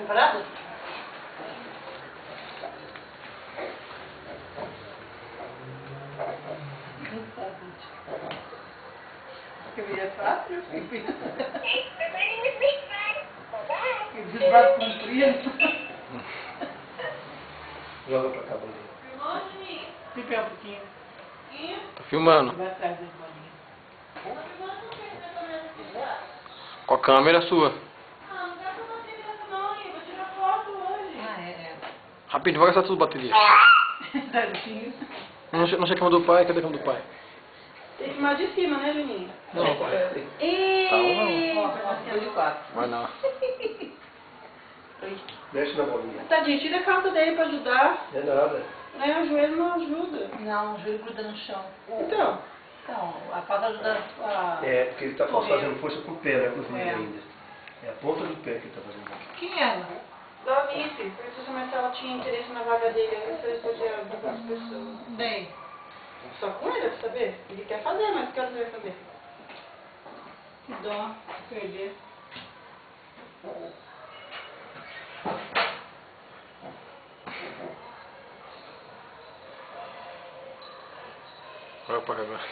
preparado? Que vida é fácil, meu filho. Que desbraço comprido. Joga pra cá, bolinha. Filmou, Juninho? Fica um pouquinho. Tá filmando. Vai atrás das bolinhas. Tá filmando com quem na câmera aqui? Com a câmera sua. Ah, não quero que eu bateria nessa não, hein? Vou tirar foto hoje. Ah, é. Rapidinho, vai gastar tudo bateria. Tadinho. Não sei a cama do pai, cadê a cama do pai? Tem que mais de cima, né, Juninho? Não, pai. E... Tá um Ó, foi de 4. Vai não. Mexe na bolinha. Tadinho, tira a calça dele pra ajudar. Não é nada. É, o joelho não ajuda. Não, o joelho gruda no chão. Então, Então, a falta ajuda a... É, porque ele tá Correr. fazendo força com o pé, né, cozinha É. ainda. É a ponta do pé que ele tá fazendo. Quem é ela? da Alice, precisamente ela tinha interesse na vaga dele, aí você podia ajudar as pessoas. Bem, Só com ele, pra saber? Ele quer fazer, mas que horas ele vai fazer? que dó, perder. Vai pra cá agora.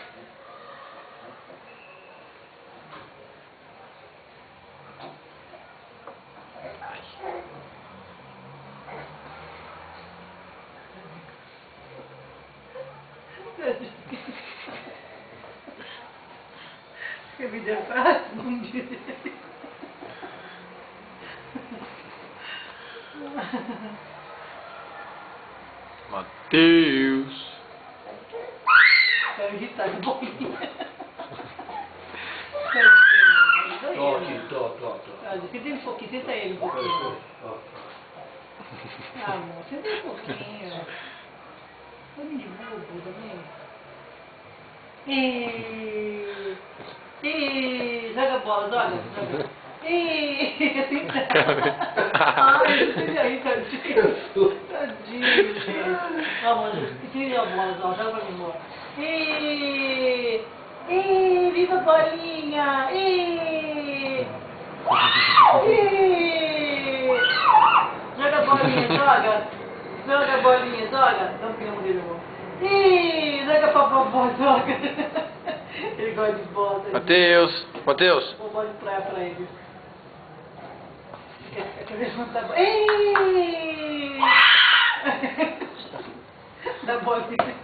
Que vida é fácil, não diz. Mateus. Quero irritar de bolinha. Tó aqui, tó. Você tem um pouquinho, senta ele um pouquinho. Ó. Ah, amor, senta ele um pouquinho. Olha de bobo também. Joga a bola, joga. Ai, tira aí, tadinho. Tadinho, gente. Vamos, tira a bola, joga pra mim, amor. Viva a bolinha! Joga a bolinha, joga! Joga a bolinha, joga! Dá um pinhão dele, amor. Joga pra vovó, joga! Ele gosta de bola. Mateus. Mateus. Vou bola de praia pra ele. Quer levantar a bola? Dá bolinha.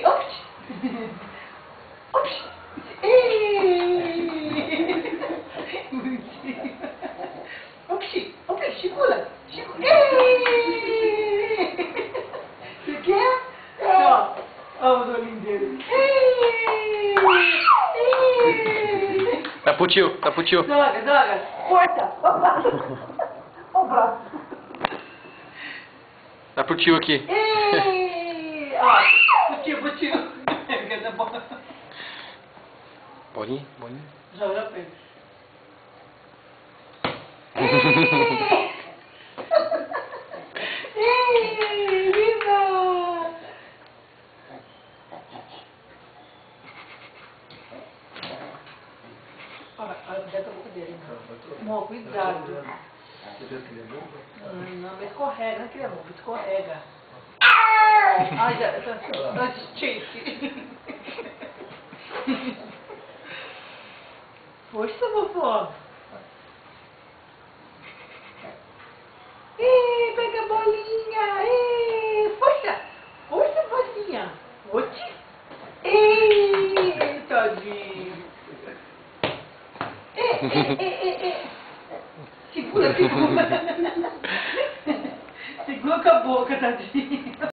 Ops! Ops! Ops! Segura! Você quer? Ó, olha os olhinhos dele. Dá pro tio, dá pro tio. Joga! Força! Ó o braço! Dá pro tio aqui. Ó, pro tio. Quer dar bola? Bolinha. Joga pra ele. Viva! Olha, dentro da boca dele. Amor, cuidado. Você viu que ele é bom? Não, mas escorrega, não é que ele é bom, escorrega. Ai, já, tá chase. Força, vovó. Pega a bolinha. Força, bolinha. Ote. Tadinho. Segura. Segura com a boca, tadinho.